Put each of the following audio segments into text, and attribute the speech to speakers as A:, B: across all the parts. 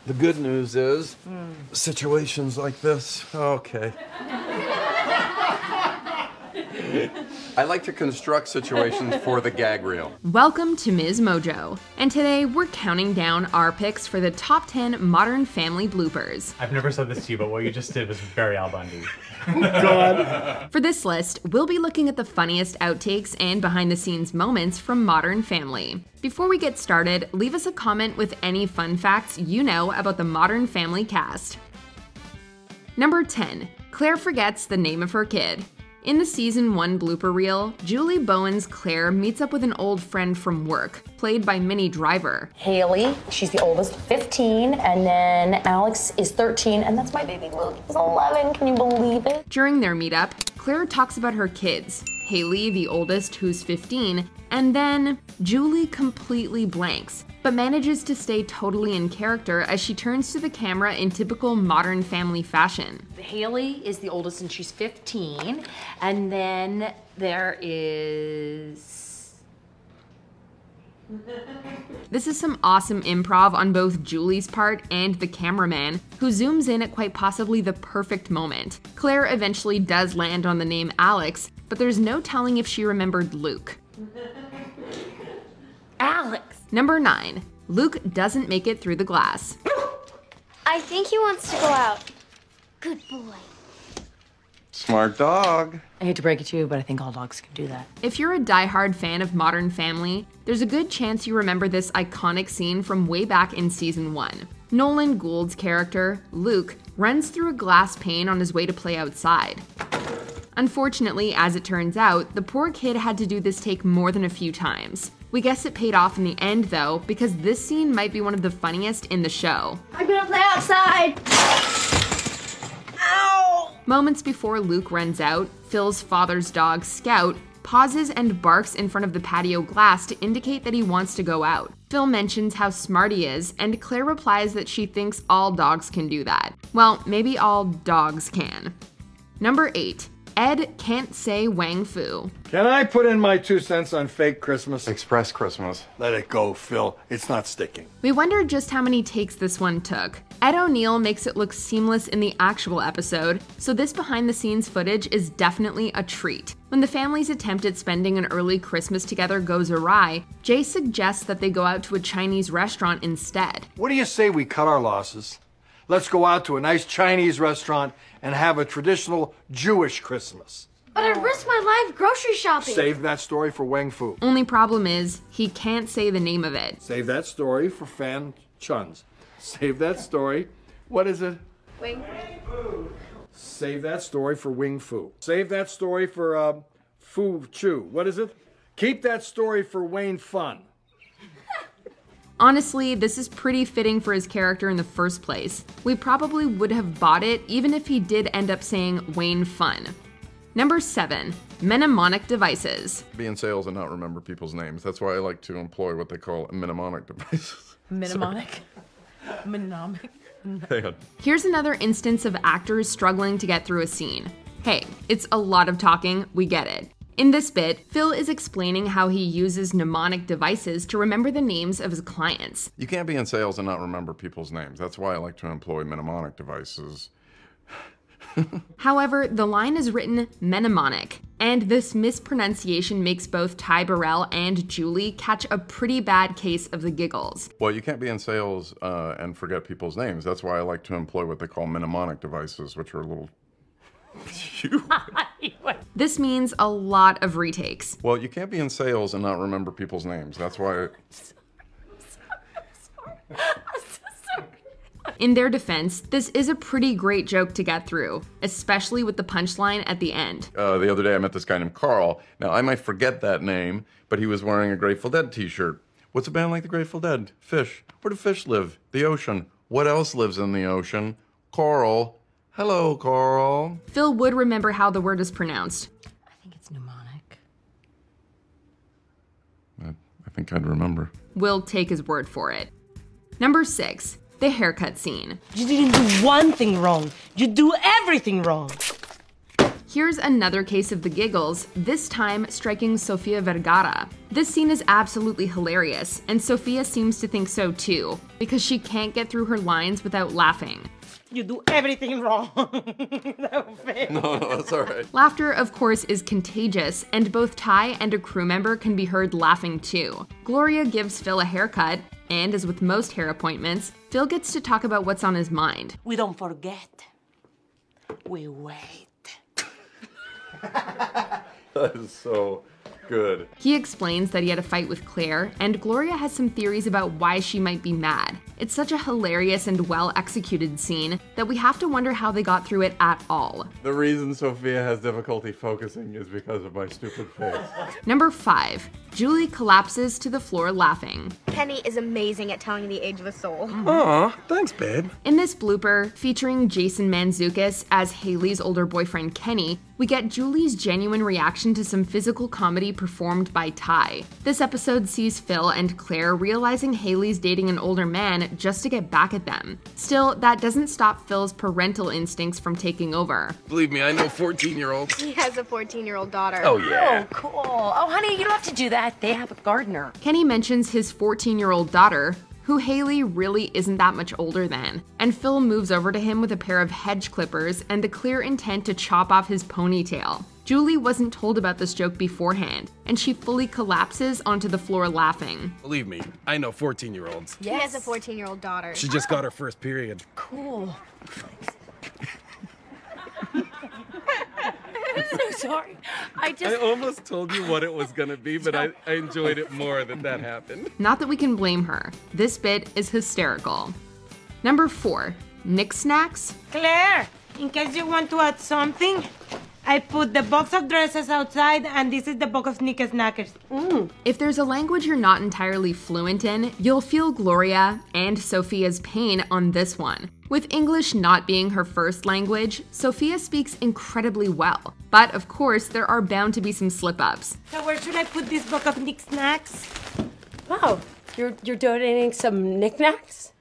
A: The good news is, situations like this, okay. I like to construct situations for the gag reel.
B: Welcome to MsMojo, and today we're counting down our picks for the top 10 Modern Family bloopers.
C: I've never said this to you, but what you just did was very Al Bundy.
A: God.
B: For this list, we'll be looking at the funniest outtakes and behind-the-scenes moments from Modern Family. Before we get started, leave us a comment with any fun facts you know about the Modern Family cast. Number 10. Claire forgets the name of her kid. In the season 1 blooper reel, Julie Bowen's Claire meets up with an old friend from work, played by Minnie Driver.
D: Haley, she's the oldest, 15, and then Alex is 13, and that's my baby Luke, he's 11, can you believe it?
B: During their meetup, Claire talks about her kids, Haley, the oldest, who's 15, and then Julie completely blanks, but manages to stay totally in character as she turns to the camera in typical Modern Family fashion.
D: Haley is the oldest and she's 15, and then there is...
B: This is some awesome improv on both Julie's part and the cameraman, who zooms in at quite possibly the perfect moment. Claire eventually does land on the name Alex, but there's no telling if she remembered Luke.
D: Alex!
B: Number 9. Luke doesn't make it through the glass.
E: I think he wants to go out. Good boy.
A: Smart dog.
D: I hate to break it to you, but I think all dogs can do that.
B: If you're a diehard fan of Modern Family, there's a good chance you remember this iconic scene from way back in season 1. Nolan Gould's character, Luke, runs through a glass pane on his way to play outside. Unfortunately, as it turns out, the poor kid had to do this take more than a few times. We guess it paid off in the end though, because this scene might be one of the funniest in the show.
E: I'm gonna play outside. Ow!
B: Moments before Luke runs out, Phil's father's dog, Scout, pauses and barks in front of the patio glass to indicate that he wants to go out. Phil mentions how smart he is, and Claire replies that she thinks all dogs can do that. Well, maybe all dogs can. Number 8. Ed can't say Wang Fu.
F: Can I put in my 2 cents on fake Christmas?
A: Express Christmas.
F: Let it go, Phil. It's not sticking.
B: We wonder just how many takes this one took. Ed O'Neill makes it look seamless in the actual episode, so this behind-the-scenes footage is definitely a treat. When the family's attempt at spending an early Christmas together goes awry, Jay suggests that they go out to a Chinese restaurant instead.
F: What do you say we cut our losses? Let's go out to a nice Chinese restaurant and have a traditional Jewish Christmas.
E: But I risked my life grocery shopping.
F: Save that story for Wang Fu.
B: Only problem is, he can't say the name of it.
F: Save that story for Fan Chuns. Save that story. What is it?
E: Wing.
F: Save that story for Wing Fu. Save that story for Fu Chu. What is it? Keep that story for Wayne Fun.
B: Honestly, this is pretty fitting for his character in the first place. We probably would have bought it even if he did end up saying Wayne Fun. Number 7. Mnemonic devices.
A: Be in sales and not remember people's names. That's why I like to employ what they call mnemonic devices.
D: Mnemonic? Mnemonic?
A: Hang on.
B: Here's another instance of actors struggling to get through a scene. Hey, it's a lot of talking, we get it. In this bit, Phil is explaining how he uses mnemonic devices to remember the names of his clients.
A: You can't be in sales and not remember people's names. That's why I like to employ mnemonic devices.
B: However, the line is written mnemonic, and this mispronunciation makes both Ty Burrell and Julie catch a pretty bad case of the giggles.
A: Well, you can't be in sales and forget people's names. That's why I like to employ what they call mnemonic devices, which are a little...
B: This means a lot of retakes.
A: Well, you can't be in sales and not remember people's names. That's why...
B: In their defense, this is a pretty great joke to get through, especially with the punchline at the end.
A: The other day I met this guy named Carl. Now, I might forget that name, but he was wearing a Grateful Dead t-shirt. What's a band like the Grateful Dead? Fish. Where do fish live? The ocean. What else lives in the ocean? Carl. Hello, Carl.
B: Phil would remember how the word is pronounced.
D: I think it's mnemonic.
A: I think I'd remember.
B: We'll take his word for it. Number 6, the haircut scene.
G: You didn't do one thing wrong. You do everything wrong.
B: Here's another case of the giggles, this time striking Sofia Vergara. This scene is absolutely hilarious, and Sofia seems to think so too, because she can't get through her lines without laughing.
G: You do everything wrong.
A: No, that's all right.
B: Laughter, of course, is contagious, and both Ty and a crew member can be heard laughing too. Gloria gives Phil a haircut, and as with most hair appointments, Phil gets to talk about what's on his mind.
G: We don't forget. We wait.
A: That is so good.
B: He explains that he had a fight with Claire, and Gloria has some theories about why she might be mad. It's such a hilarious and well-executed scene that we have to wonder how they got through it at all.
A: The reason Sophia has difficulty focusing is because of my stupid face.
B: Number 5. Julie collapses to the floor laughing.
E: Kenny is amazing at telling the age of a soul.
F: Aw, thanks, babe.
B: In this blooper, featuring Jason Mantzoukas as Haley's older boyfriend Kenny, we get Julie's genuine reaction to some physical comedy performed by Ty. This episode sees Phil and Claire realizing Haley's dating an older man just to get back at them. Still, that doesn't stop Phil's parental instincts from taking over.
A: Believe me, I know 14-year-olds.
E: He has a 14-year-old daughter.
A: Oh, yeah.
D: Oh, cool. Oh, honey, you don't have to do that. They have a gardener.
B: Kenny mentions his 14-year-old daughter, who Haley really isn't that much older than, and Phil moves over to him with a pair of hedge clippers and the clear intent to chop off his ponytail. Julie wasn't told about this joke beforehand, and she fully collapses onto the floor laughing.
H: Believe me, I know 14-year-olds.
E: He has a 14-year-old daughter.
H: She just got her first period.
D: Cool. I'm so sorry.
H: I almost told you what it was gonna be, but I enjoyed it more that happened.
B: Not that we can blame her. This bit is hysterical. Number 4. Nick Snacks.
G: Claire, in case you want to add something, I put the box of dresses outside, and this is the box of knickknackers.
B: If there's a language you're not entirely fluent in, you'll feel Gloria and Sophia's pain on this one. With English not being her first language, Sophia speaks incredibly well. But of course, there are bound to be some slip-ups.
G: So where should I put this box of knickknacks?
D: Wow, you're donating some knickknacks?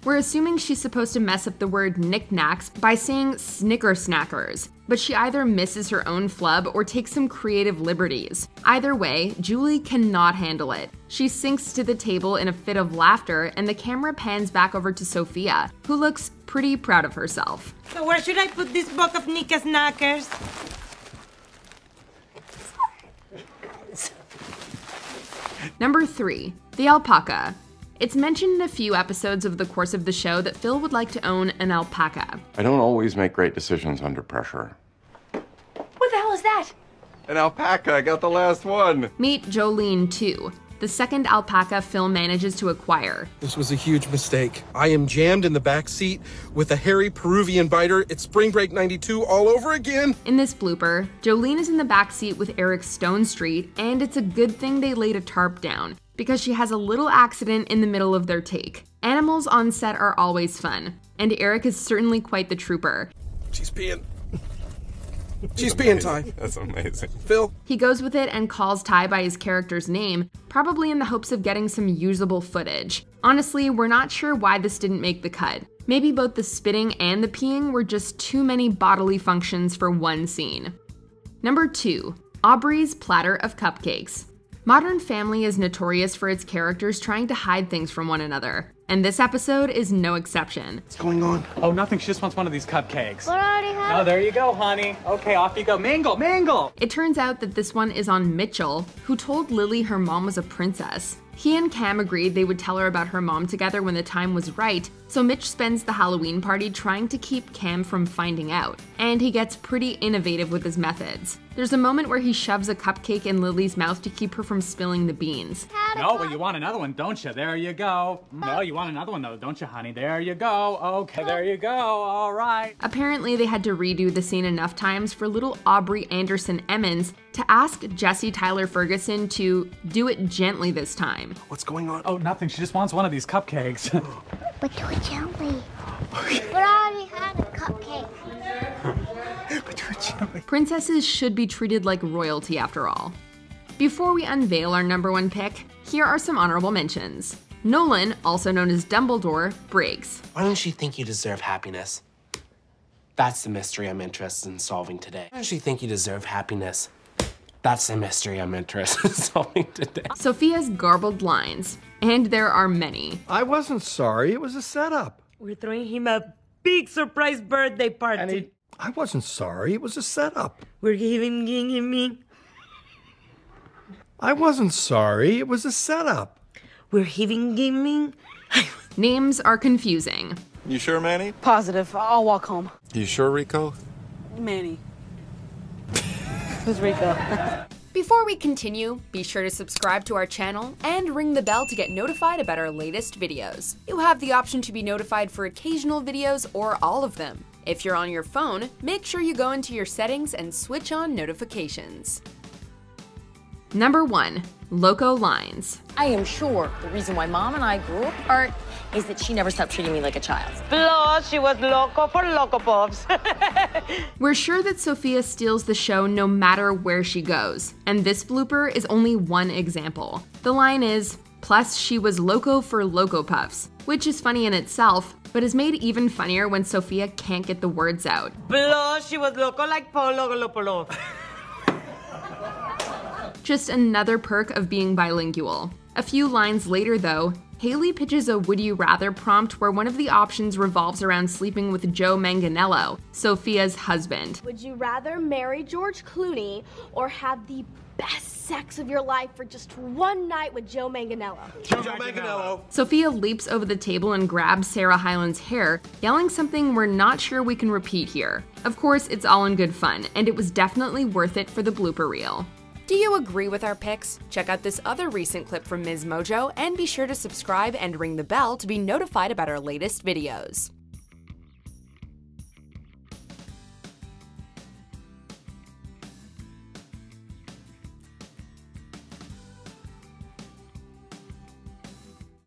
B: We're assuming she's supposed to mess up the word knickknacks by saying snickersnackers, but she either misses her own flub or takes some creative liberties. Either way, Julie cannot handle it. She sinks to the table in a fit of laughter, and the camera pans back over to Sophia, who looks pretty proud of herself.
G: So where should I put this box of knickknackers?
B: Number 3. The Alpaca. It's mentioned in a few episodes over the course of the show that Phil would like to own an alpaca.
A: I don't always make great decisions under pressure.
D: What the hell is that?
A: An alpaca, I got the last one.
B: Meet Jolene 2, the second alpaca Phil manages to acquire.
H: This was a huge mistake. I am jammed in the back seat with a hairy Peruvian biter. It's Spring Break 92 all over again.
B: In this blooper, Jolene is in the back seat with Eric Stonestreet, and it's a good thing they laid a tarp down, because she has a little accident in the middle of their take. Animals on set are always fun, and Eric is certainly quite the trooper.
H: She's peeing. She's peeing, Ty.
A: That's amazing.
H: Phil?
B: He goes with it and calls Ty by his character's name, probably in the hopes of getting some usable footage. Honestly, we're not sure why this didn't make the cut. Maybe both the spitting and the peeing were just too many bodily functions for one scene. Number 2. Aubrey's platter of cupcakes. Modern Family is notorious for its characters trying to hide things from one another, and this episode is no exception.
H: What's going on?
C: Oh, nothing. She just wants one of these cupcakes.
E: But I already have
C: Oh, there you go, honey. Okay, off you go. Mangle, mangle!
B: It turns out that this one is on Mitchell, who told Lily her mom was a princess. He and Cam agreed they would tell her about her mom together when the time was right, so Mitch spends the Halloween party trying to keep Cam from finding out, and he gets pretty innovative with his methods. There's a moment where he shoves a cupcake in Lily's mouth to keep her from spilling the beans.
C: No, but you want another one, don't you? There you go. No, you want another one, though, don't you, honey? There you go. Okay, there you go. All right.
B: Apparently, they had to redo the scene enough times for little Aubrey Anderson Emmons to ask Jesse Tyler Ferguson to do it gently this time.
H: What's going on?
C: Oh, nothing. She just wants one of these cupcakes.
E: But do it gently. But I already had a cupcake.
B: Princesses should be treated like royalty after all. Before we unveil our number 1 pick, here are some honorable mentions. Nolan, also known as Dumbledore, breaks.
I: Why don't you think you deserve happiness? That's the mystery I'm interested in solving today. I actually think you deserve happiness. That's the mystery I'm interested in solving today.
B: Sophia's garbled lines, and there are many.
F: I wasn't sorry. It was a setup.
G: We're throwing him a big surprise birthday party.
F: I wasn't sorry. It was a setup.
G: We're giving him.
F: I wasn't sorry. It was a setup.
G: We're giving.
B: Names are confusing.
A: You sure, Manny?
J: Positive. I'll walk home.
A: You sure, Rico?
J: Manny. Who's Rico?
B: Before we continue, be sure to subscribe to our channel and ring the bell to get notified about our latest videos. You have the option to be notified for occasional videos or all of them. If you're on your phone, make sure you go into your settings and switch on notifications. Number 1. Loco lines.
D: I am sure the reason why Mom and I grew apart is that she never stopped treating me like a child.
G: Plus, she was loco for Loco Pops.
B: We're sure that Sophia steals the show no matter where she goes, and this blooper is only one example. The line is, plus she was loco for Loco Puffs, which is funny in itself, but is made even funnier when Sophia can't get the words out.
G: Plus, she was loco like Polo.
B: Just another perk of being bilingual. A few lines later though, Haley pitches a would you rather prompt where one of the options revolves around sleeping with Joe Manganiello, Sophia's husband.
K: Would you rather marry George Clooney or have the best sex of your life for just one night with Joe Manganiello?
I: Joe Manganiello.
B: Sophia leaps over the table and grabs Sarah Hyland's hair, yelling something we're not sure we can repeat here. Of course, it's all in good fun, and it was definitely worth it for the blooper reel. Do you agree with our picks? Check out this other recent clip from MsMojo and be sure to subscribe and ring the bell to be notified about our latest videos.